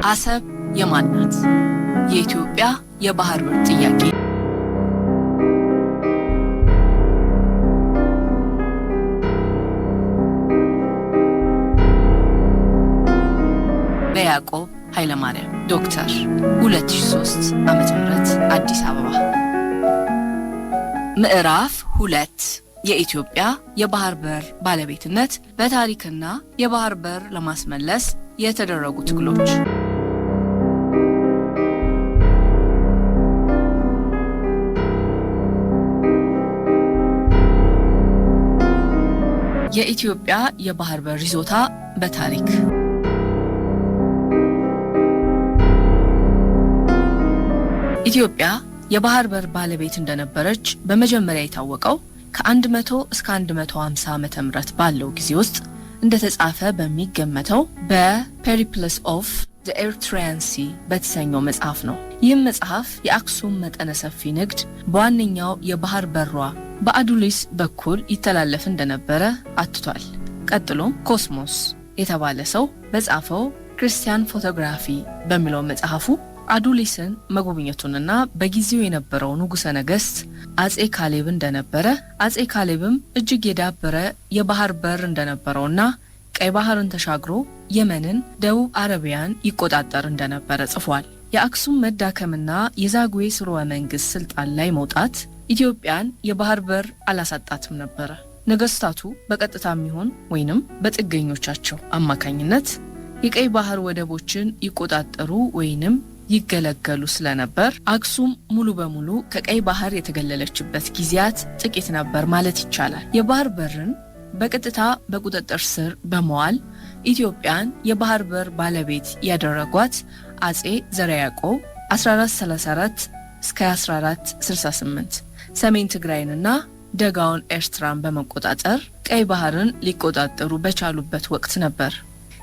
አሰብ የማን ናት? የኢትዮጵያ የባህር በር ጥያቄ። በያዕቆብ ኃይለማርያም ዶክተር 2003 ዓ.ም አዲስ አበባ። ምዕራፍ 2 የኢትዮጵያ የባህር በር ባለቤትነት በታሪክና የባህር በር ለማስመለስ የተደረጉ ትግሎች። የኢትዮጵያ የባህር በር ይዞታ በታሪክ። ኢትዮጵያ የባህር በር ባለቤት እንደነበረች በመጀመሪያ የታወቀው ከ100 እስከ 150 ዓመተ ምህረት ባለው ጊዜ ውስጥ እንደተጻፈ በሚገመተው በፔሪፕለስ ኦፍ ዘ ኤርትራያን ሲ በተሰኘው መጽሐፍ ነው። ይህም መጽሐፍ የአክሱም መጠነ ሰፊ ንግድ በዋነኛው የባህር በሯ በአዱሊስ በኩል ይተላለፍ እንደነበረ አትቷል። ቀጥሎም ኮስሞስ የተባለ ሰው በጻፈው ክርስቲያን ፎቶግራፊ በሚለው መጽሐፉ አዱሊስን መጎብኘቱንና በጊዜው የነበረው ንጉሠ ነገሥት አጼ ካሌብ እንደነበረ፣ አጼ ካሌብም እጅግ የዳበረ የባህር በር እንደነበረውና ቀይ ባህርን ተሻግሮ የመንን፣ ደቡብ አረቢያን ይቆጣጠር እንደነበረ ጽፏል። የአክሱም መዳከምና የዛጉዌ ስርወ መንግስት ስልጣን ላይ መውጣት ኢትዮጵያን የባህር በር አላሳጣትም ነበረ። ነገስታቱ በቀጥታም ይሁን ወይንም በጥገኞቻቸው አማካኝነት የቀይ ባህር ወደቦችን ይቆጣጠሩ ወይንም ይገለገሉ ስለነበር አክሱም ሙሉ በሙሉ ከቀይ ባህር የተገለለችበት ጊዜያት ጥቂት ነበር ማለት ይቻላል። የባህር በርን በቀጥታ በቁጥጥር ስር በመዋል ኢትዮጵያን የባህር በር ባለቤት ያደረጓት አጼ ዘርዓ ያዕቆብ 1434 እስከ 1468 ሰሜን ትግራይንና ደጋውን ኤርትራን በመቆጣጠር ቀይ ባህርን ሊቆጣጠሩ በቻሉበት ወቅት ነበር።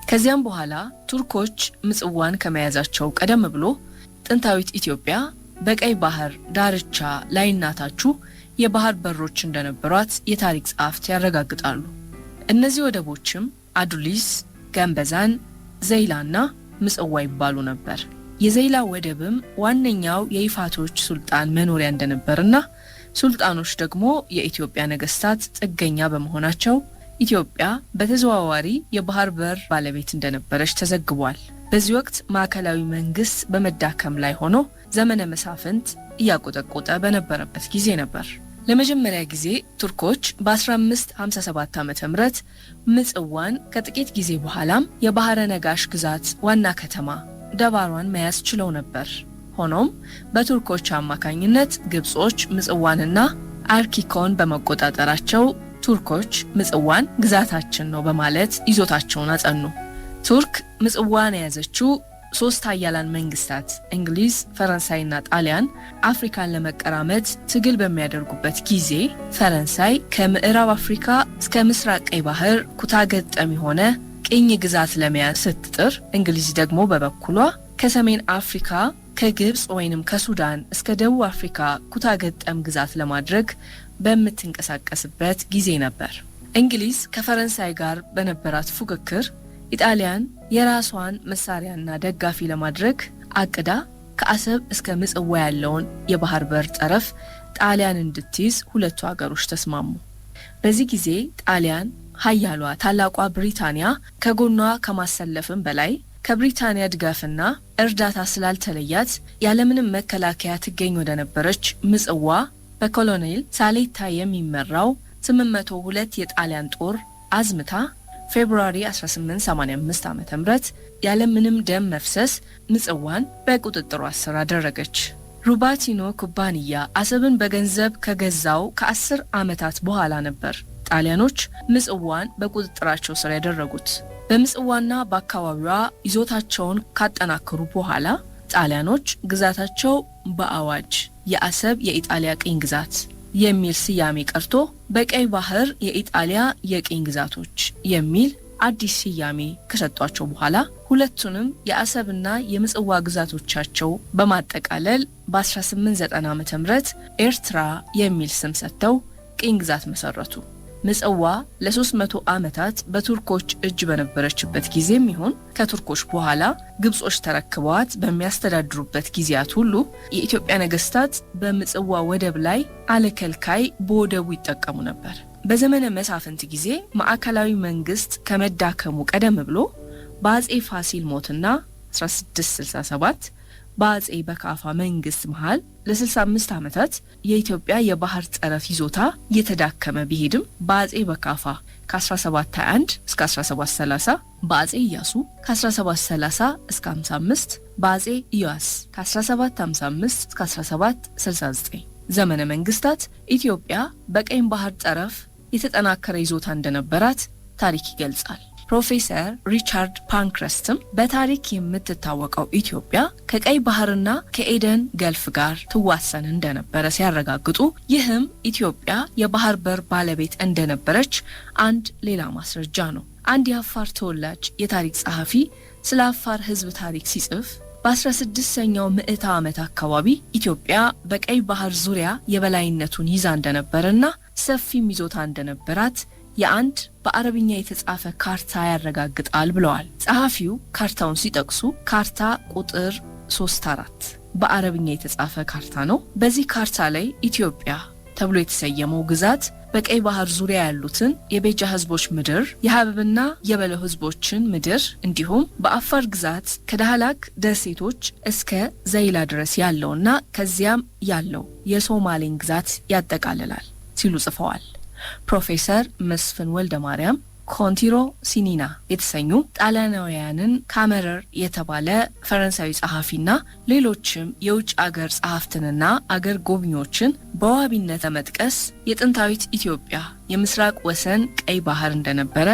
ከዚያም በኋላ ቱርኮች ምጽዋን ከመያዛቸው ቀደም ብሎ ጥንታዊት ኢትዮጵያ በቀይ ባህር ዳርቻ ላይናታቹ የባህር በሮች እንደነበሯት የታሪክ ጸሐፍት ያረጋግጣሉ። እነዚህ ወደቦችም አዱሊስ፣ ገንበዛን፣ ዘይላና ምጽዋ ይባሉ ነበር። የዘይላ ወደብም ዋነኛው የይፋቶች ሱልጣን መኖሪያ እንደነበርና ሱልጣኖች ደግሞ የኢትዮጵያ ነገስታት ጥገኛ በመሆናቸው ኢትዮጵያ በተዘዋዋሪ የባህር በር ባለቤት እንደነበረች ተዘግቧል። በዚህ ወቅት ማዕከላዊ መንግስት በመዳከም ላይ ሆኖ ዘመነ መሳፍንት እያቆጠቆጠ በነበረበት ጊዜ ነበር። ለመጀመሪያ ጊዜ ቱርኮች በ1557 ዓ.ም ምጽዋን ከጥቂት ጊዜ በኋላም የባህረ ነጋሽ ግዛት ዋና ከተማ ደባሯን መያዝ ችለው ነበር። ሆኖም በቱርኮች አማካኝነት ግብጾች ምጽዋንና አርኪኮን በመቆጣጠራቸው ቱርኮች ምጽዋን ግዛታችን ነው በማለት ይዞታቸውን አጸኑ። ቱርክ ምጽዋን የያዘችው ሶስት ኃያላን መንግስታት እንግሊዝ፣ ፈረንሳይና ጣሊያን አፍሪካን ለመቀራመት ትግል በሚያደርጉበት ጊዜ ፈረንሳይ ከምዕራብ አፍሪካ እስከ ምስራቅ ቀይ ባህር ኩታገጠም የሆነ ቅኝ ግዛት ለመያዝ ስትጥር፣ እንግሊዝ ደግሞ በበኩሏ ከሰሜን አፍሪካ ከግብጽ ወይንም ከሱዳን እስከ ደቡብ አፍሪካ ኩታገጠም ግዛት ለማድረግ በምትንቀሳቀስበት ጊዜ ነበር። እንግሊዝ ከፈረንሳይ ጋር በነበራት ፉክክር ኢጣሊያን የራሷን መሳሪያና ደጋፊ ለማድረግ አቅዳ ከአሰብ እስከ ምጽዋ ያለውን የባህር በር ጠረፍ ጣሊያን እንድትይዝ ሁለቱ ሀገሮች ተስማሙ። በዚህ ጊዜ ጣሊያን ኃያሏ ታላቋ ብሪታንያ ከጎኗ ከማሰለፍም በላይ ከብሪታንያ ድጋፍና እርዳታ ስላልተለያት ያለምንም መከላከያ ትገኝ ወደ ነበረች ምጽዋ በኮሎኔል ሳሌታ የሚመራው 802 የጣሊያን ጦር አዝምታ ፌብሩዋሪ 1885 ዓ.ም ያለምንም ደም መፍሰስ ምጽዋን በቁጥጥሯ ስር አደረገች። ሩባቲኖ ኩባንያ አሰብን በገንዘብ ከገዛው ከ10 ዓመታት በኋላ ነበር ጣሊያኖች ምጽዋን በቁጥጥራቸው ስር ያደረጉት። በምጽዋና በአካባቢዋ ይዞታቸውን ካጠናከሩ በኋላ ጣሊያኖች ግዛታቸው በአዋጅ የአሰብ የኢጣሊያ ቅኝ ግዛት የሚል ስያሜ ቀርቶ በቀይ ባህር የኢጣሊያ የቅኝ ግዛቶች የሚል አዲስ ስያሜ ከሰጧቸው በኋላ ሁለቱንም የአሰብና የምጽዋ ግዛቶቻቸው በማጠቃለል በ1890 ዓ.ም ኤርትራ የሚል ስም ሰጥተው ቅኝ ግዛት መሰረቱ። ምጽዋ ለ300 ዓመታት በቱርኮች እጅ በነበረችበት ጊዜም ይሁን ከቱርኮች በኋላ ግብጾች ተረክበዋት በሚያስተዳድሩበት ጊዜያት ሁሉ የኢትዮጵያ ነገስታት በምጽዋ ወደብ ላይ አለከልካይ በወደቡ ይጠቀሙ ነበር። በዘመነ መሳፍንት ጊዜ ማዕከላዊ መንግስት ከመዳከሙ ቀደም ብሎ በአጼ ፋሲል ሞትና 1667 በአጼ በካፋ መንግስት መሃል ለ65 ዓመታት የኢትዮጵያ የባህር ጠረፍ ይዞታ እየተዳከመ ቢሄድም በአጼ በካፋ ከ1721 እስከ 1730 በአጼ ኢያሱ ከ1730 እስከ 55 በአጼ ኢያስ ከ1755 እስከ 1769 ዘመነ መንግስታት ኢትዮጵያ በቀይ ባህር ጠረፍ የተጠናከረ ይዞታ እንደነበራት ታሪክ ይገልጻል። ፕሮፌሰር ሪቻርድ ፓንክረስትም በታሪክ የምትታወቀው ኢትዮጵያ ከቀይ ባህርና ከኤደን ገልፍ ጋር ትዋሰን እንደነበረ ሲያረጋግጡ ይህም ኢትዮጵያ የባህር በር ባለቤት እንደነበረች አንድ ሌላ ማስረጃ ነው። አንድ የአፋር ተወላጅ የታሪክ ጸሐፊ ስለ አፋር ህዝብ ታሪክ ሲጽፍ በ16ኛው ምዕተ ዓመት አካባቢ ኢትዮጵያ በቀይ ባህር ዙሪያ የበላይነቱን ይዛ እንደነበረና ሰፊም ይዞታ እንደነበራት የአንድ በአረብኛ የተጻፈ ካርታ ያረጋግጣል ብለዋል። ጸሐፊው ካርታውን ሲጠቅሱ ካርታ ቁጥር 34 በአረብኛ የተጻፈ ካርታ ነው። በዚህ ካርታ ላይ ኢትዮጵያ ተብሎ የተሰየመው ግዛት በቀይ ባህር ዙሪያ ያሉትን የቤጃ ህዝቦች ምድር፣ የሀበብና የበለው ህዝቦችን ምድር እንዲሁም በአፋር ግዛት ከዳህላክ ደሴቶች እስከ ዘይላ ድረስ ያለውና ከዚያም ያለው የሶማሌን ግዛት ያጠቃልላል ሲሉ ጽፈዋል። ፕሮፌሰር መስፍን ወልደ ማርያም ኮንቲሮ ሲኒና የተሰኙ ጣሊያናውያንን ካመረር የተባለ ፈረንሳዊ ጸሐፊና ሌሎችም የውጭ አገር ጸሐፍትንና አገር ጎብኚዎችን በዋቢነት ለመጥቀስ የጥንታዊት ኢትዮጵያ የምስራቅ ወሰን ቀይ ባህር እንደነበረ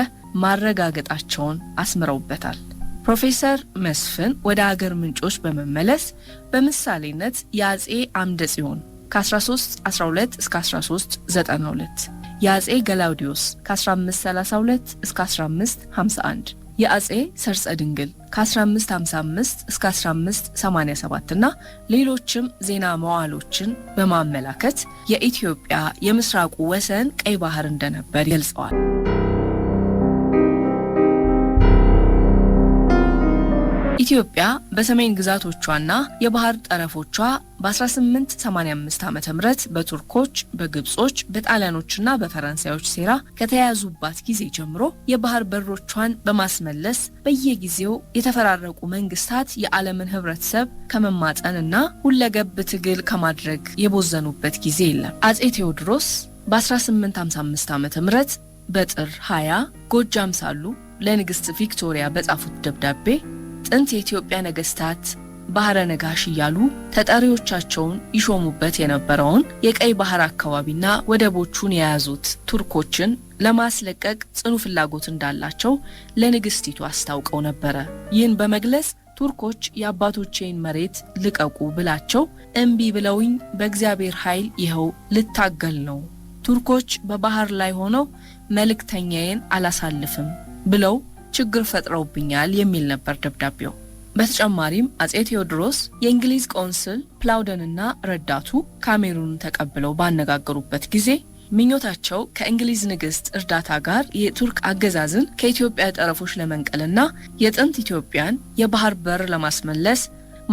ማረጋገጣቸውን አስምረውበታል። ፕሮፌሰር መስፍን ወደ አገር ምንጮች በመመለስ በምሳሌነት የአጼ አምደ ጽዮን ከ1312 እስከ 1392 የአጼ ገላውዲዮስ ከ1532 እስከ 1551 የአጼ ሰርጸ ድንግል ከ1555 እስከ 1587 እና ሌሎችም ዜና መዋዕሎችን በማመላከት የኢትዮጵያ የምስራቁ ወሰን ቀይ ባህር እንደነበር ገልጸዋል። ኢትዮጵያ በሰሜን ግዛቶቿና የባህር ጠረፎቿ በ1885 ዓመተ ምህረት በቱርኮች፣ በግብጾች፣ በጣሊያኖችና በፈረንሳዮች ሴራ ከተያዙባት ጊዜ ጀምሮ የባህር በሮቿን በማስመለስ በየጊዜው የተፈራረቁ መንግስታት የዓለምን ህብረተሰብ ከመማጠንና ሁለገብ ትግል ከማድረግ የቦዘኑበት ጊዜ የለም። አጼ ቴዎድሮስ በ1855 ዓመተ ምህረት በጥር 20 ጎጃም ሳሉ ለንግስት ቪክቶሪያ በጻፉት ደብዳቤ ጥንት የኢትዮጵያ ነገስታት ባህረ ነጋሽ እያሉ ተጠሪዎቻቸውን ይሾሙበት የነበረውን የቀይ ባህር አካባቢና ወደቦቹን የያዙት ቱርኮችን ለማስለቀቅ ጽኑ ፍላጎት እንዳላቸው ለንግስቲቱ አስታውቀው ነበረ። ይህን በመግለጽ ቱርኮች የአባቶቼን መሬት ልቀቁ ብላቸው እምቢ ብለውኝ በእግዚአብሔር ኃይል ይኸው ልታገል ነው፣ ቱርኮች በባህር ላይ ሆነው መልእክተኛዬን አላሳልፍም ብለው ችግር ፈጥረውብኛል የሚል ነበር ደብዳቤው። በተጨማሪም አጼ ቴዎድሮስ የእንግሊዝ ቆንስል ፕላውደንና ረዳቱ ካሜሩን ተቀብለው ባነጋገሩበት ጊዜ ምኞታቸው ከእንግሊዝ ንግስት እርዳታ ጋር የቱርክ አገዛዝን ከኢትዮጵያ ጠረፎች ለመንቀልና የጥንት ኢትዮጵያን የባህር በር ለማስመለስ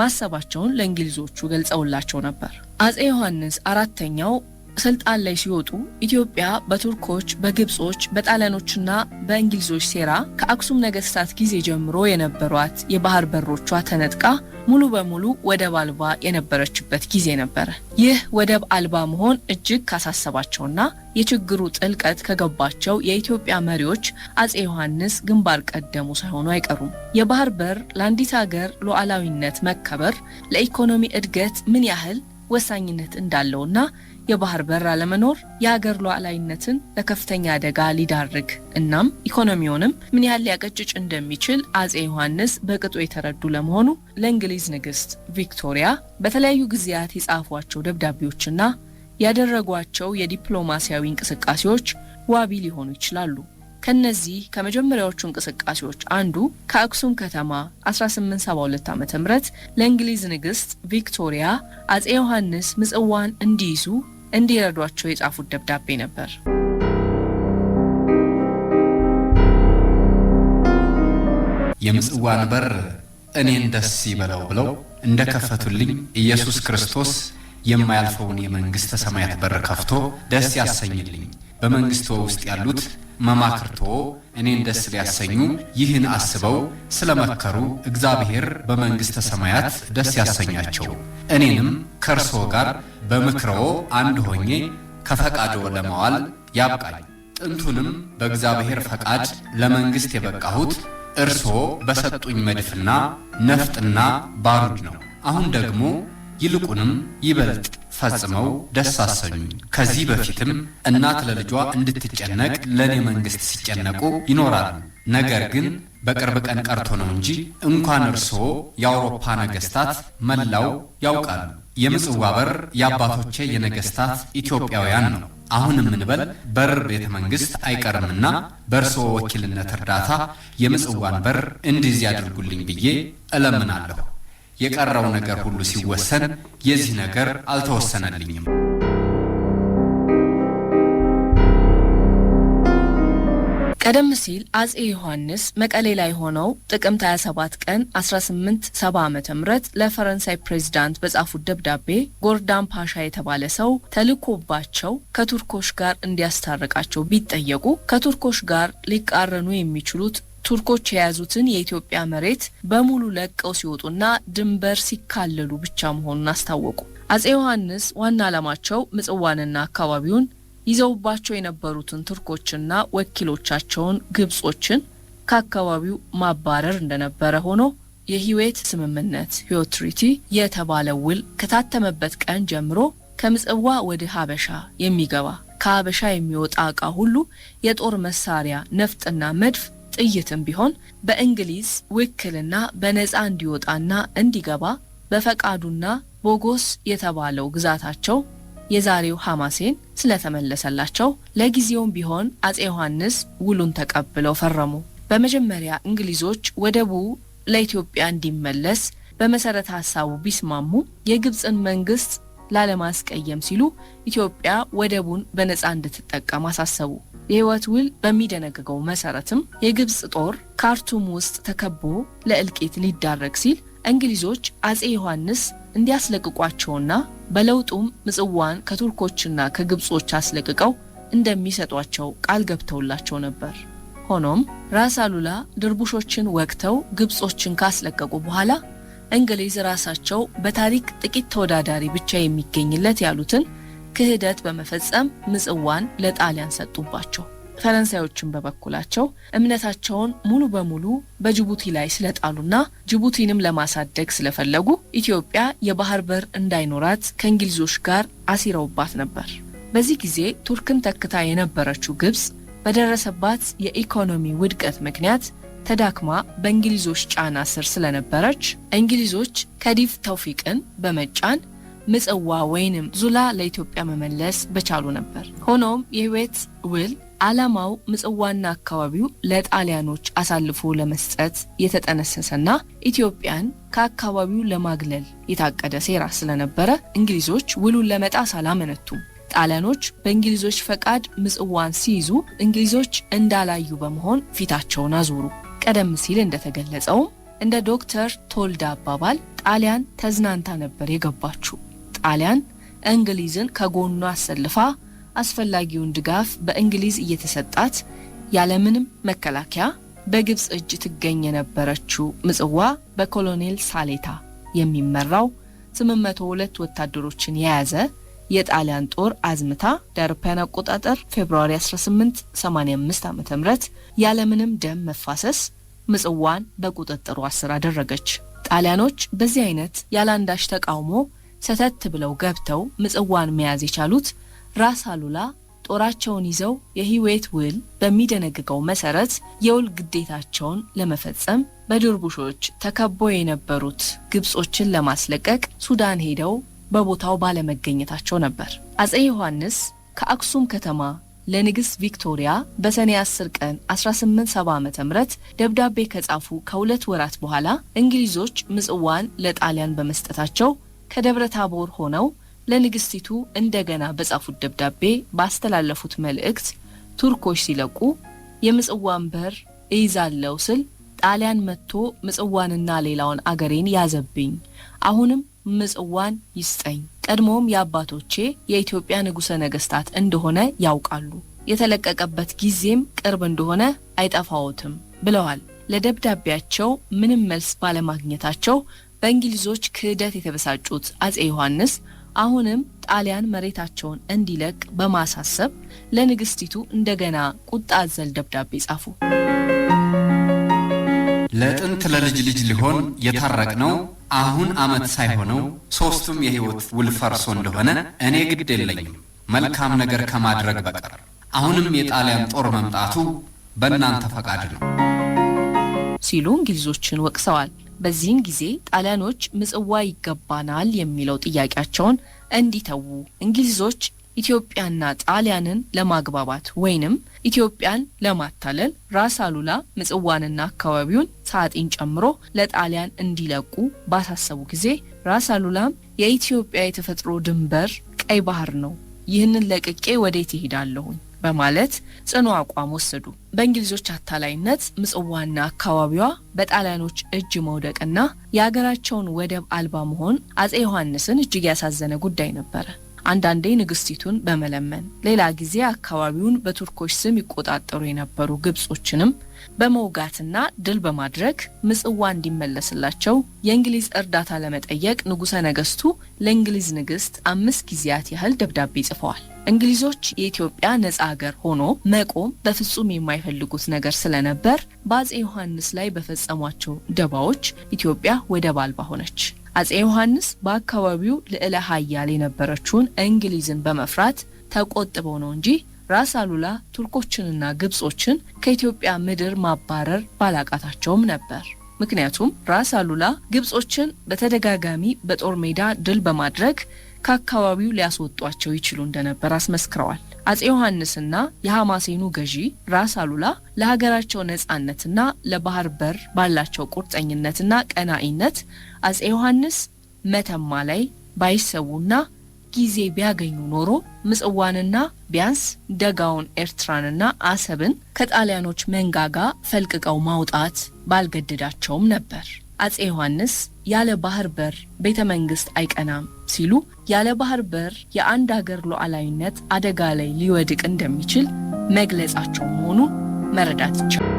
ማሰባቸውን ለእንግሊዞቹ ገልጸውላቸው ነበር። አጼ ዮሐንስ አራተኛው ስልጣን ላይ ሲወጡ ኢትዮጵያ በቱርኮች፣ በግብጾች፣ በጣሊያኖችና በእንግሊዞች ሴራ ከአክሱም ነገስታት ጊዜ ጀምሮ የነበሯት የባህር በሮቿ ተነጥቃ ሙሉ በሙሉ ወደብ አልባ የነበረችበት ጊዜ ነበር። ይህ ወደብ አልባ መሆን እጅግ ካሳሰባቸውና የችግሩ ጥልቀት ከገባቸው የኢትዮጵያ መሪዎች አጼ ዮሐንስ ግንባር ቀደሙ ሳይሆኑ አይቀሩም። የባህር በር ለአንዲት ሀገር ሉዓላዊነት መከበር ለኢኮኖሚ እድገት ምን ያህል ወሳኝነት እንዳለውና የባህር በር አለመኖር የሀገር ሉዓላዊነትን ለከፍተኛ አደጋ ሊዳርግ እናም ኢኮኖሚውንም ምን ያህል ሊያቀጭጭ እንደሚችል አጼ ዮሐንስ በቅጡ የተረዱ ለመሆኑ ለእንግሊዝ ንግስት ቪክቶሪያ በተለያዩ ጊዜያት የጻፏቸው ደብዳቤዎችና ያደረጓቸው የዲፕሎማሲያዊ እንቅስቃሴዎች ዋቢ ሊሆኑ ይችላሉ። ከነዚህ ከመጀመሪያዎቹ እንቅስቃሴዎች አንዱ ከአክሱም ከተማ 1872 ዓ.ም ለእንግሊዝ ንግስት ቪክቶሪያ አጼ ዮሐንስ ምጽዋን እንዲይዙ እንዲረዷቸው የጻፉት ደብዳቤ ነበር። የምጽዋን በር እኔን ደስ ይበለው ብለው እንደከፈቱልኝ ኢየሱስ ክርስቶስ የማያልፈውን የመንግስተ ሰማያት በር ከፍቶ ደስ ያሰኝልኝ። በመንግስቱ ውስጥ ያሉት መማክርቶ እኔን ደስ ሊያሰኙ ይህን አስበው ስለመከሩ እግዚአብሔር በመንግስተ ሰማያት ደስ ያሰኛቸው። እኔንም ከርሶ ጋር በምክረው አንድ ሆኜ ከፈቃዶ ለማዋል ያብቃኝ። ጥንቱንም በእግዚአብሔር ፈቃድ ለመንግስት የበቃሁት እርሶ በሰጡኝ መድፍና ነፍጥና ባሩድ ነው። አሁን ደግሞ ይልቁንም ይበልጥ ፈጽመው ደስ አሰኙኝ። ከዚህ በፊትም እናት ለልጇ እንድትጨነቅ ለኔ መንግስት ሲጨነቁ ይኖራሉ። ነገር ግን በቅርብ ቀን ቀርቶ ነው እንጂ እንኳን እርሶ የአውሮፓ ነገስታት መላው ያውቃሉ። የምጽዋ በር የአባቶቼ የነገስታት ኢትዮጵያውያን ነው። አሁንም እንበል በር ቤተ መንግስት አይቀርምና በእርሶ ወኪልነት እርዳታ የምጽዋን በር እንዲህ ያድርጉልኝ ብዬ እለምናለሁ። የቀረው ነገር ሁሉ ሲወሰን የዚህ ነገር አልተወሰነልኝም። ቀደም ሲል አጼ ዮሐንስ መቀሌ ላይ ሆነው ጥቅምት 27 ቀን 1870 ዓ.ም ለፈረንሳይ ፕሬዝዳንት በጻፉት ደብዳቤ ጎርዳን ፓሻ የተባለ ሰው ተልኮባቸው ከቱርኮች ጋር እንዲያስታርቃቸው ቢጠየቁ ከቱርኮች ጋር ሊቃረኑ የሚችሉት ቱርኮች የያዙትን የኢትዮጵያ መሬት በሙሉ ለቀው ሲወጡና ድንበር ሲካለሉ ብቻ መሆኑን አስታወቁ። አጼ ዮሐንስ ዋና ዓላማቸው ምጽዋንና አካባቢውን ይዘውባቸው የነበሩትን ቱርኮችና ወኪሎቻቸውን ግብጾችን ከአካባቢው ማባረር እንደነበረ ሆኖ የህይወት ስምምነት ህይወት ትሪቲ የተባለ ውል ከታተመበት ቀን ጀምሮ ከምጽዋ ወደ ሀበሻ የሚገባ ከሀበሻ የሚወጣ ዕቃ ሁሉ የጦር መሳሪያ፣ ነፍጥና መድፍ ጥይትም ቢሆን በእንግሊዝ ውክልና በነፃ እንዲወጣና እንዲገባ በፈቃዱና ቦጎስ የተባለው ግዛታቸው የዛሬው ሐማሴን ስለተመለሰላቸው ለጊዜውም ቢሆን አጼ ዮሐንስ ውሉን ተቀብለው ፈረሙ። በመጀመሪያ እንግሊዞች ወደቡ ለኢትዮጵያ እንዲመለስ በመሰረተ ሐሳቡ ቢስማሙ የግብጽን መንግስት ላለማስቀየም ሲሉ ኢትዮጵያ ወደቡን በነፃ እንድትጠቀም አሳሰቡ። የህይወት ውል በሚደነግገው መሰረትም የግብጽ ጦር ካርቱም ውስጥ ተከቦ ለእልቂት ሊዳረግ ሲል እንግሊዞች አጼ ዮሐንስ እንዲያስለቅቋቸውና በለውጡም ምጽዋን ከቱርኮችና ከግብጾች አስለቅቀው እንደሚሰጧቸው ቃል ገብተውላቸው ነበር። ሆኖም ራስ አሉላ ድርቡሾችን ወቅተው ግብጾችን ካስለቀቁ በኋላ እንግሊዝ ራሳቸው በታሪክ ጥቂት ተወዳዳሪ ብቻ የሚገኝለት ያሉትን ክህደት በመፈጸም ምጽዋን ለጣሊያን ሰጡባቸው። ፈረንሳዮችን በበኩላቸው እምነታቸውን ሙሉ በሙሉ በጅቡቲ ላይ ስለጣሉና ጅቡቲንም ለማሳደግ ስለፈለጉ ኢትዮጵያ የባህር በር እንዳይኖራት ከእንግሊዞች ጋር አሲረውባት ነበር። በዚህ ጊዜ ቱርክን ተክታ የነበረችው ግብጽ በደረሰባት የኢኮኖሚ ውድቀት ምክንያት ተዳክማ በእንግሊዞች ጫና ስር ስለነበረች እንግሊዞች ከዲፍ ተውፊቅን በመጫን ምጽዋ ወይንም ዙላ ለኢትዮጵያ መመለስ በቻሉ ነበር። ሆኖም የህይወት ውል ዓላማው ምጽዋና አካባቢው ለጣሊያኖች አሳልፎ ለመስጠት የተጠነሰሰና ኢትዮጵያን ከአካባቢው ለማግለል የታቀደ ሴራ ስለነበረ እንግሊዞች ውሉን ለመጣስ አላመነቱም። ጣሊያኖች በእንግሊዞች ፈቃድ ምጽዋን ሲይዙ እንግሊዞች እንዳላዩ በመሆን ፊታቸውን አዞሩ። ቀደም ሲል እንደተገለጸውም እንደ ዶክተር ቶልዳ አባባል ጣሊያን ተዝናንታ ነበር የገባችው። ጣሊያን እንግሊዝን ከጎኗ አሰልፋ አስፈላጊውን ድጋፍ በእንግሊዝ እየተሰጣት ያለምንም መከላከያ በግብጽ እጅ ትገኝ የነበረችው ምጽዋ በኮሎኔል ሳሌታ የሚመራው 802 ወታደሮችን የያዘ የጣሊያን ጦር አዝምታ ዳርፓን አቆጣጠር ፌብሩዋሪ 1885 ዓ.ም ያለምንም ደም መፋሰስ ምጽዋን በቁጥጥሯ ስር አደረገች። ጣሊያኖች በዚህ አይነት ያላንዳች ተቃውሞ ሰተት ብለው ገብተው ምጽዋን መያዝ የቻሉት ራስ አሉላ ጦራቸውን ይዘው የህይወት ውል በሚደነግገው መሰረት የውል ግዴታቸውን ለመፈጸም በድርቡሾች ተከበው የነበሩት ግብጾችን ለማስለቀቅ ሱዳን ሄደው በቦታው ባለመገኘታቸው ነበር። አጼ ዮሐንስ ከአክሱም ከተማ ለንግስት ቪክቶሪያ በሰኔ 10 ቀን 1870 ዓ.ም ደብዳቤ ከጻፉ ከሁለት ወራት በኋላ እንግሊዞች ምጽዋን ለጣሊያን በመስጠታቸው ከደብረ ታቦር ሆነው ለንግስቲቱ እንደገና በጻፉት ደብዳቤ ባስተላለፉት መልእክት ቱርኮች ሲለቁ የምጽዋን በር እይዛለው ስል ጣሊያን መጥቶ ምጽዋንና ሌላውን አገሬን ያዘብኝ አሁንም ምጽዋን ይስጠኝ ቀድሞም ያባቶቼ የኢትዮጵያ ንጉሠ ነገስታት እንደሆነ ያውቃሉ የተለቀቀበት ጊዜም ቅርብ እንደሆነ አይጠፋውትም ብለዋል ለደብዳቤያቸው ምንም መልስ ባለማግኘታቸው በእንግሊዞች ክህደት የተበሳጩት አጼ ዮሐንስ አሁንም ጣሊያን መሬታቸውን እንዲለቅ በማሳሰብ ለንግስቲቱ እንደገና ቁጣ አዘል ደብዳቤ ጻፉ ለጥንት ለልጅ ልጅ ሊሆን የታረቅነው አሁን አመት ሳይሆነው ሶስቱም የህይወት ውል ፈርሶ እንደሆነ እኔ ግድ የለኝም መልካም ነገር ከማድረግ በቀር አሁንም የጣሊያን ጦር መምጣቱ በእናንተ ፈቃድ ነው ሲሉ እንግሊዞችን ወቅሰዋል በዚህን ጊዜ ጣሊያኖች ምጽዋ ይገባናል የሚለው ጥያቄያቸውን እንዲተው እንግሊዞች ኢትዮጵያና ጣሊያንን ለማግባባት ወይንም ኢትዮጵያን ለማታለል ራስ አሉላ ምጽዋንና አካባቢውን ሳጥን ጨምሮ ለጣሊያን እንዲለቁ ባሳሰቡ ጊዜ ራስ አሉላም የኢትዮጵያ የተፈጥሮ ድንበር ቀይ ባህር ነው ይህንን ለቅቄ ወዴት ይሄዳለሁ በማለት ጽኑ አቋም ወሰዱ በእንግሊዞች አታላይነት ምጽዋና አካባቢዋ በጣሊያኖች እጅ መውደቅና የሀገራቸውን ወደብ አልባ መሆን አጼ ዮሐንስን እጅግ ያሳዘነ ጉዳይ ነበር አንዳንዴ ንግስቲቱን በመለመን ሌላ ጊዜ አካባቢውን በቱርኮች ስም ይቆጣጠሩ የነበሩ ግብጾችንም በመውጋትና ድል በማድረግ ምጽዋ እንዲመለስላቸው የእንግሊዝ እርዳታ ለመጠየቅ ንጉሠ ነገስቱ ለእንግሊዝ ንግስት 5 ጊዜያት ያህል ደብዳቤ ጽፈዋል እንግሊዞች የኢትዮጵያ ነፃ ሀገር ሆኖ መቆም በፍጹም የማይፈልጉት ነገር ስለነበር በአጼ ዮሐንስ ላይ በፈጸሟቸው ደባዎች ኢትዮጵያ ወደብ አልባ ሆነች አጼ ዮሐንስ በአካባቢው ልዕለ ኃያል የነበረችውን እንግሊዝን በመፍራት ተቆጥበው ነው እንጂ ራስ አሉላ ቱርኮችንና ግብጾችን ከኢትዮጵያ ምድር ማባረር ባላቃታቸውም ነበር ምክንያቱም ራስ አሉላ ግብጾችን በተደጋጋሚ በጦር ሜዳ ድል በማድረግ ከአካባቢው ሊያስወጧቸው ይችሉ እንደነበር አስመስክረዋል አጼ ዮሐንስና የሐማሴኑ ገዢ ራስ አሉላ ለሀገራቸው ነጻነትና ለባህር በር ባላቸው ቁርጠኝነትና ቀናኢነት አጼ ዮሐንስ መተማ ላይ ባይሰውና ጊዜ ቢያገኙ ኖሮ ምጽዋንና ቢያንስ ደጋውን ኤርትራንና አሰብን ከጣሊያኖች መንጋጋ ፈልቅቀው ማውጣት ባልገደዳቸውም ነበር አጼ ዮሐንስ ያለ ባህር በር ቤተ መንግስት አይቀናም ሲሉ ያለ ባህር በር የአንድ ሀገር ሉዓላዊነት አደጋ ላይ ሊወድቅ እንደሚችል መግለጻቸው መሆኑን መረዳት ይቻላል